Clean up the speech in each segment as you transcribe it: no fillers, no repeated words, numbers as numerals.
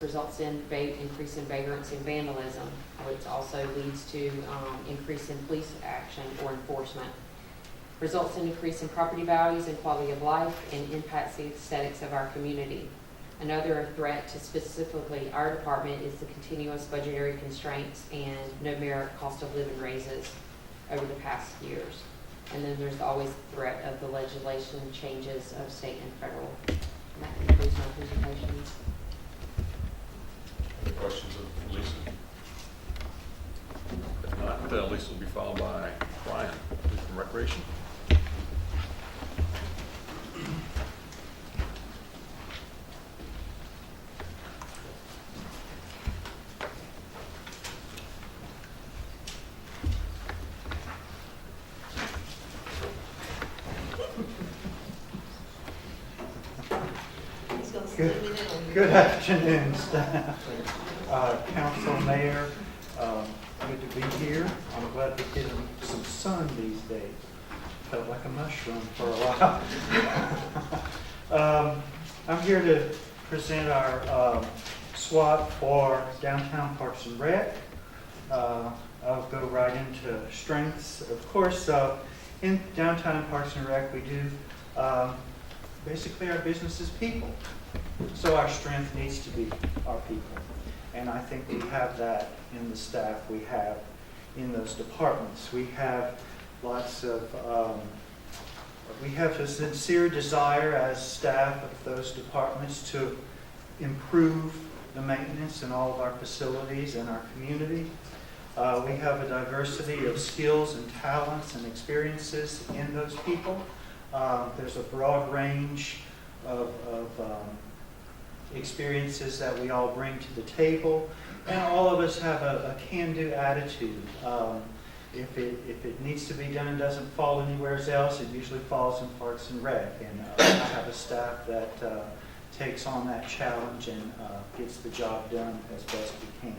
results in increase in vagrants and vandalism, which also leads to increase in police action or enforcement. Results in increase in property values and quality of life, and impacts the aesthetics of our community. Another threat to specifically our department is the continuous budgetary constraints and no merit cost of living raises over the past years. And then there's always the threat of the legislation changes of state and federal. And that concludes my presentation. Any questions of Lisa? If not, Lisa will be followed by Brian from Recreation. Good afternoon, staff, council, mayor. Good to be here. I'm glad we're getting some sun these days. Felt like a mushroom for a while. I'm here to present our SWOT for downtown Parks and Rec. I'll go right into strengths. Of course, in downtown Parks and Rec, we do basically our business is people. So our strength needs to be our people. And I think we have that in the staff we have in those departments. We have lots of, we have a sincere desire as staff of those departments to improve the maintenance in all of our facilities and our community. We have a diversity of skills and talents and experiences in those people. There's a broad range of experiences that we all bring to the table, and all of us have a can-do attitude. If it needs to be done and doesn't fall anywhere else, it usually falls in Parks and Rec, and I have a staff that takes on that challenge and gets the job done as best we can.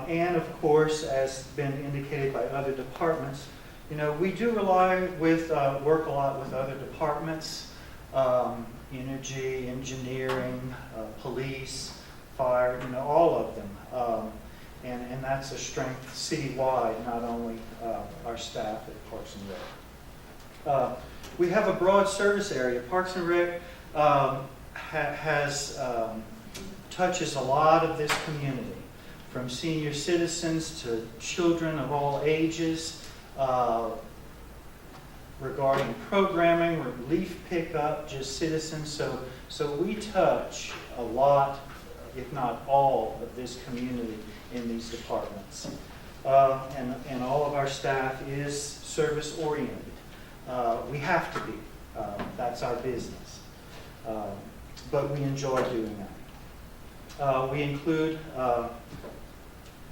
And of course, as been indicated by other departments, you know, we do work a lot with other departments. Energy, engineering, police, fire, you know, all of them. And that's a strength citywide, not only our staff at Parks and Rec. We have a broad service area. Parks and Rec touches a lot of this community, from senior citizens to children of all ages, regarding programming, relief pickup, just citizens. So we touch a lot, if not all, of this community in these departments. And all of our staff is service oriented. We have to be. That's our business. But we enjoy doing that. We include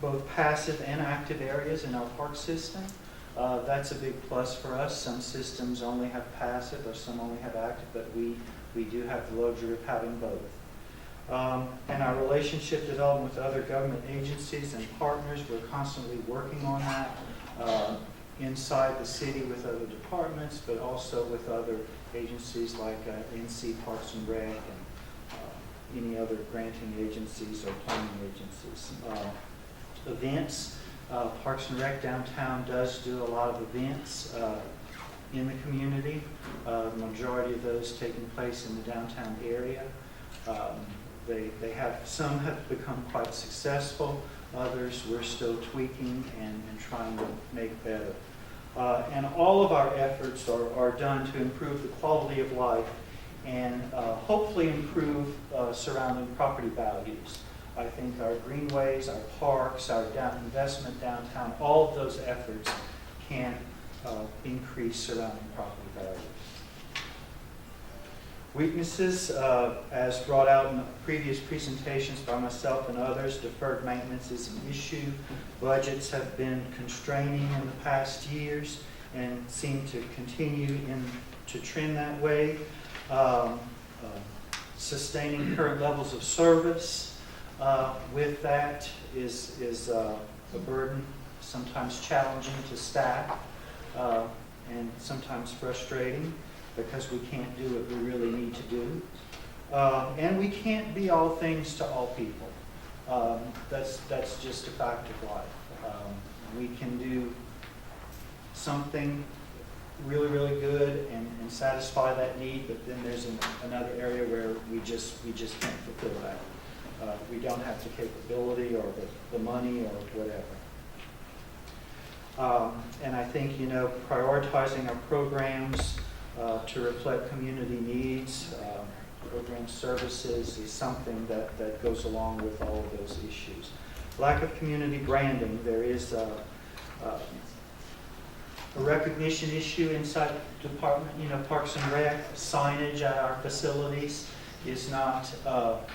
both passive and active areas in our park system. That's a big plus for us. Some systems only have passive or some only have active, but we do have the luxury of having both. And our relationship development with other government agencies and partners, we're constantly working on that inside the city with other departments, but also with other agencies like NC Parks and Rec and any other granting agencies or planning agencies. Events. Parks and Rec downtown does do a lot of events in the community. The majority of those taking place in the downtown area. Some have become quite successful. Others we're still tweaking and trying to make better. And all of our efforts are done to improve the quality of life and hopefully improve surrounding property values. I think our greenways, our parks, our investment downtown, all of those efforts can increase surrounding property values. Weaknesses, as brought out in previous presentations by myself and others, deferred maintenance is an issue. Budgets have been constraining in the past years and seem to continue to trend that way. Sustaining current levels of service with that is a burden, sometimes challenging to staff and sometimes frustrating because we can't do what we really need to do. And we can't be all things to all people. That's just a fact of life. We can do something really, really good and satisfy that need, but then there's another area where we just can't fulfill that. We don't have the capability or the money or whatever. And I think, prioritizing our programs to reflect community needs, program services is something that goes along with all of those issues. Lack of community branding. There is a recognition issue inside the department. Parks and Rec, signage at our facilities is not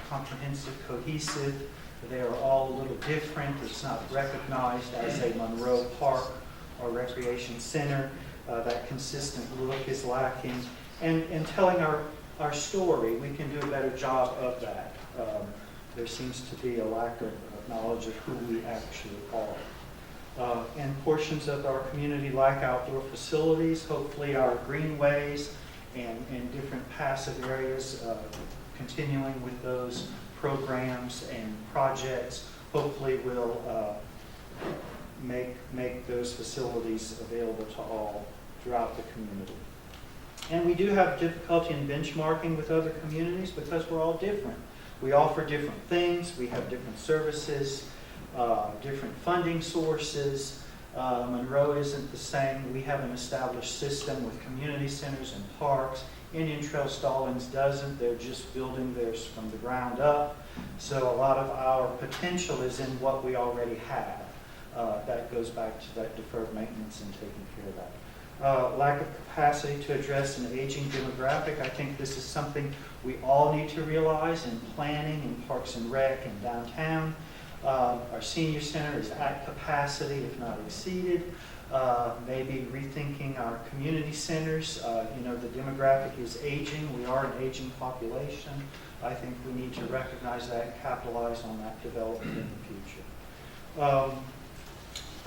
comprehensive, cohesive. They are all a little different. It's not recognized as a Monroe Park or recreation center. That consistent look is lacking. And telling our story, we can do a better job of that. There seems to be a lack of knowledge of who we actually are. And portions of our community like outdoor facilities, hopefully our greenways and different passive areas, continuing with those programs and projects, hopefully will make those facilities available to all throughout the community. And we do have difficulty in benchmarking with other communities because we're all different. We offer different things, we have different services, different funding sources. Monroe isn't the same. We have an established system with community centers and parks. Indian Trail Stallings doesn't. They're just building theirs from the ground up. So a lot of our potential is in what we already have. That goes back to that deferred maintenance and taking care of that. Lack of capacity to address an aging demographic. I think this is something we all need to realize in planning, in Parks and Rec, and downtown. Our senior center is at capacity, if not exceeded. Maybe rethinking our community centers. The demographic is aging. We are an aging population. I think we need to recognize that and capitalize on that development in the future.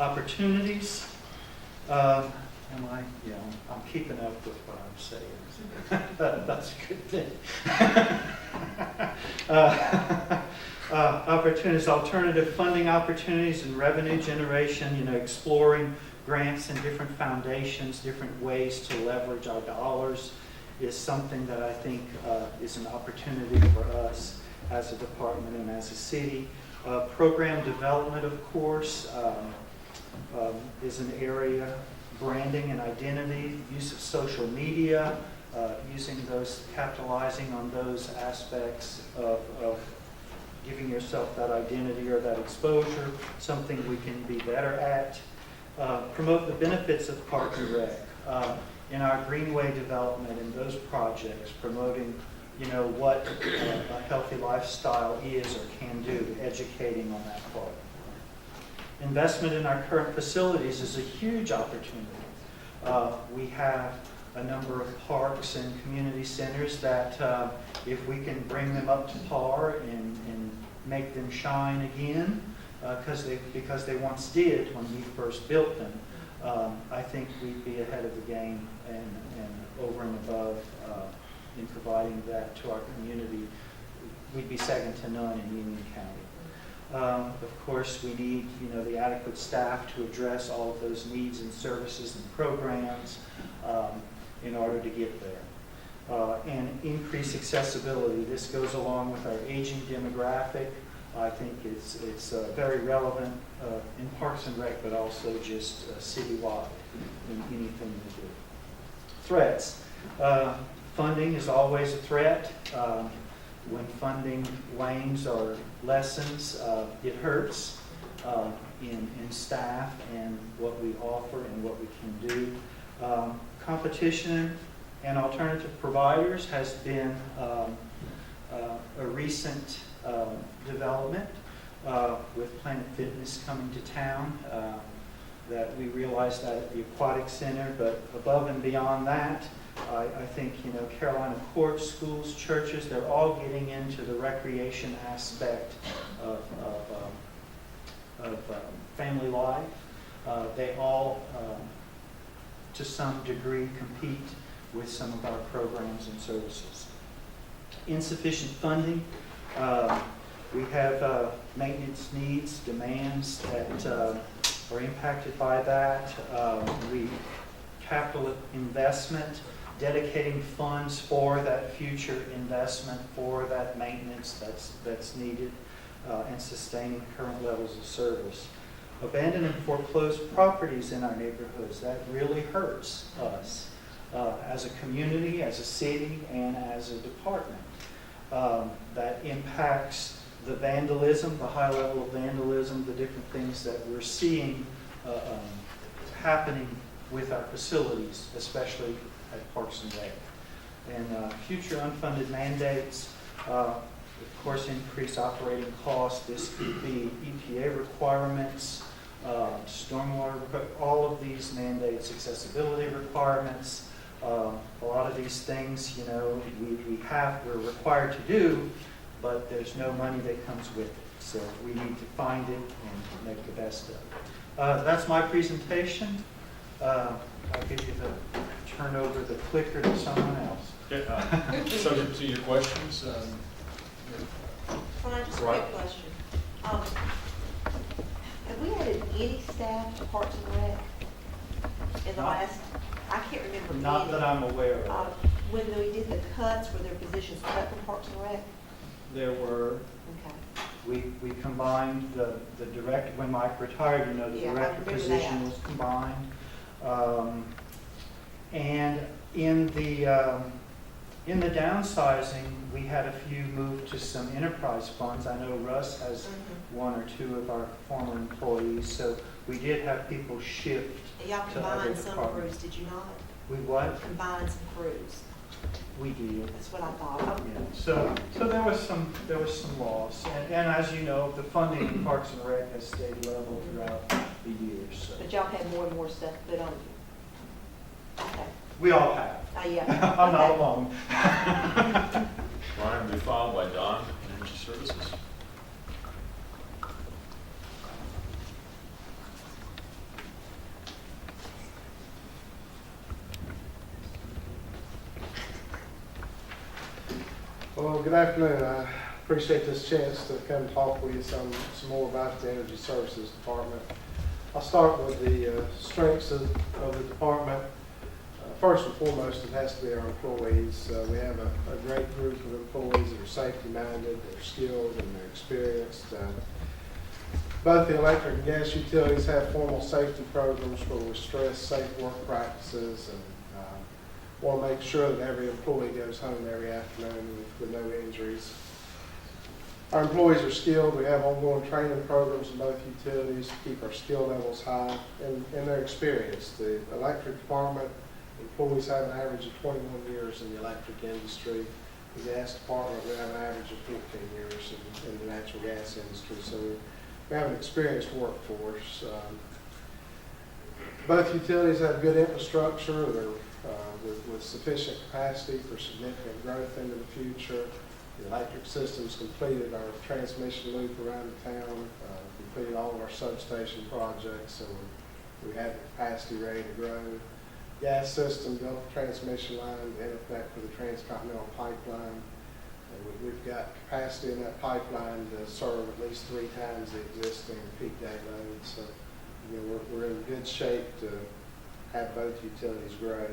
Opportunities. I'm keeping up with what I'm saying. That's a good thing. Opportunities, alternative funding opportunities and revenue generation, exploring grants and different foundations, different ways to leverage our dollars is something that I think is an opportunity for us as a department and as a city. Program development, of course, is an area. Branding and identity, use of social media, capitalizing on those aspects of giving yourself that identity or that exposure, something we can be better at. Promote the benefits of Park and Rec. In our greenway development and those projects, promoting what a healthy lifestyle is or can do, educating on that part. Investment in our current facilities is a huge opportunity. We have a number of parks and community centers that if we can bring them up to par and make them shine again, because they once did when we first built them, I think we'd be ahead of the game and over and above in providing that to our community. We'd be second to none in Union County. Of course, we need the adequate staff to address all of those needs and services and programs in order to get there. And increase accessibility. This goes along with our aging demographic. I think it's very relevant in Parks and Rec, but also just citywide in anything we do. Threats. Funding is always a threat. When funding wanes or lessens, it hurts in staff and what we offer and what we can do. Competition and alternative providers has been a recent development with Planet Fitness coming to town. That we realized that at the Aquatic Center, but above and beyond that, I think Carolina courts, schools, churches, they're all getting into the recreation aspect of family life. They all, to some degree, compete with some of our programs and services. insufficient funding. We have maintenance needs, demands that are impacted by that. We capital investment, dedicating funds for that future investment, for that maintenance that's needed, and sustaining current levels of service. Abandoned and foreclosed properties in our neighborhoods, that really hurts us as a community, as a city, and as a department. That impacts the vandalism, the high level of vandalism, the different things that we're seeing happening with our facilities, especially at Parks and Rec. And future unfunded mandates, of course, increase operating costs. This could be EPA requirements, stormwater, all of these mandates, accessibility requirements. A lot of these things, you know, we're required to do, but there's no money that comes with it. So we need to find it and make the best of it. That's my presentation. I'll give you turn over the clicker to someone else. Okay, subject to your questions. Brian, just a Right. quick question. Have we added any staff to Parks and Rec in the Not- last, I can't remember. Not any. that I'm aware of. When we did the cuts, were there positions cut from Parks and Rec? There were, Okay. we combined the director, when Mike retired, you know, the Yeah, I director remember position that. was combined. And in the downsizing, we had a few move to some enterprise funds. I know Russ has one or two of our former employees, so we did have people shift. Y'all To other combined some departments. crews, did you not? We what? Combined some crews. We did. That's what I thought. Yeah. So there was some loss, and as you know, the funding in Parks and Rec has stayed level throughout the years. So. But y'all had more and more stuff put on you. Okay. We all have. Yeah. I'm not Okay. alone. Ryan will be followed by Don, Energy Services. Well, good afternoon. I appreciate this chance to come talk with you some more about the Energy Services Department. I'll start with the strengths of the department. First and foremost, it has to be our employees. We have a great group of employees that are safety-minded, they're skilled, and they're experienced. Both the electric and gas utilities have formal safety programs where we stress safe work practices and want to make sure that every employee goes home every afternoon with no injuries. Our employees are skilled. We have ongoing training programs in both utilities to keep our skill levels high, and they're experienced. The electric department employees have an average of 21 years in the electric industry. The gas department, we have an average of 15 years in the natural gas industry. So we have an experienced workforce. Both utilities have good infrastructure. They're with sufficient capacity for significant growth into the future. The electric system's completed our transmission loop around the town, completed all of our substation projects, so we have the capacity ready to grow. Gas system built the transmission line to interconnect with the transcontinental pipeline. And we've got capacity in that pipeline to serve at least 3 times the existing peak day load. So you know, we're in good shape to have both utilities grow.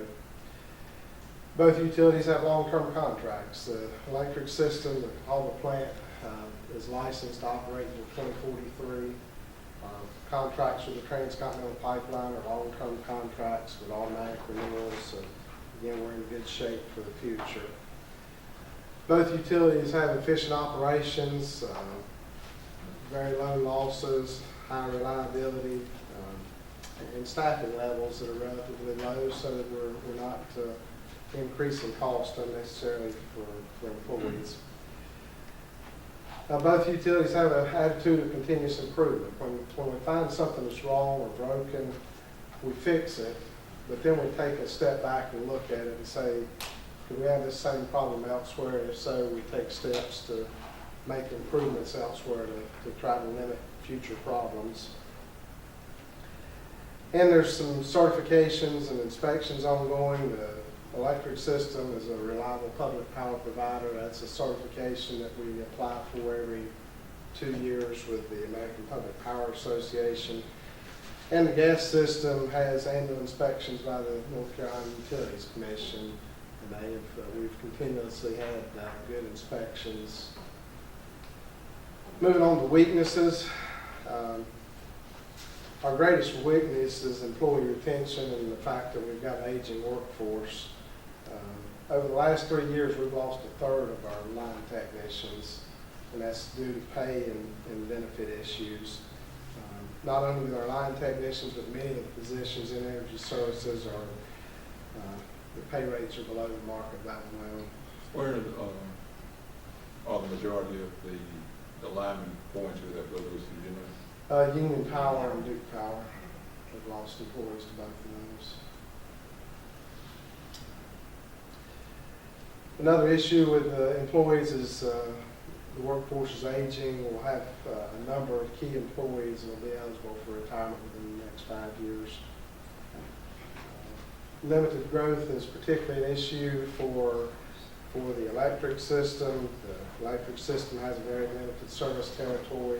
Both utilities have long-term contracts. The electric system, the Alva plant, is licensed to operate until 2043. Contracts with the transcontinental pipeline are long-term contracts with automatic renewals. So again, we're in good shape for the future. Both utilities have efficient operations, very low losses, high reliability, and staffing levels that are relatively low, so that we're not increasing cost unnecessarily for employees. Both utilities have an attitude of continuous improvement. When we find something that's wrong or broken, we fix it, but then we take a step back and look at it and say, could we have this same problem elsewhere? And if so, we take steps to make improvements elsewhere to try to limit future problems. And there's some certifications and inspections ongoing. The Electric System is a reliable public power provider. That's a certification that we apply for every 2 years with the American Public Power Association. And the gas system has annual inspections by the North Carolina Utilities Commission, and we've continuously had good inspections. Moving on to weaknesses. Our greatest weakness is employee retention and the fact that we've got an aging workforce. Over the last 3 years, we've lost a third of our line technicians, and that's due to pay and benefit issues. Not only with our line technicians, but many of the positions in energy services the pay rates are below the market right now. Where are the majority of the linemen going to that goes to general? Union Power and Duke Power have lost employees to both of those. Another issue with employees is the workforce is aging. We'll have a number of key employees that will be eligible for retirement within the next 5 years. Limited growth is particularly an issue for the electric system. The electric system has a very limited service territory.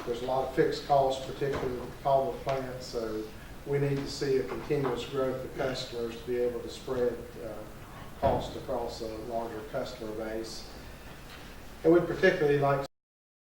There's a lot of fixed costs, particularly with the Caldwell plant, so we need to see a continuous growth of customers to be able to spread cost across a larger customer base. And we'd particularly like to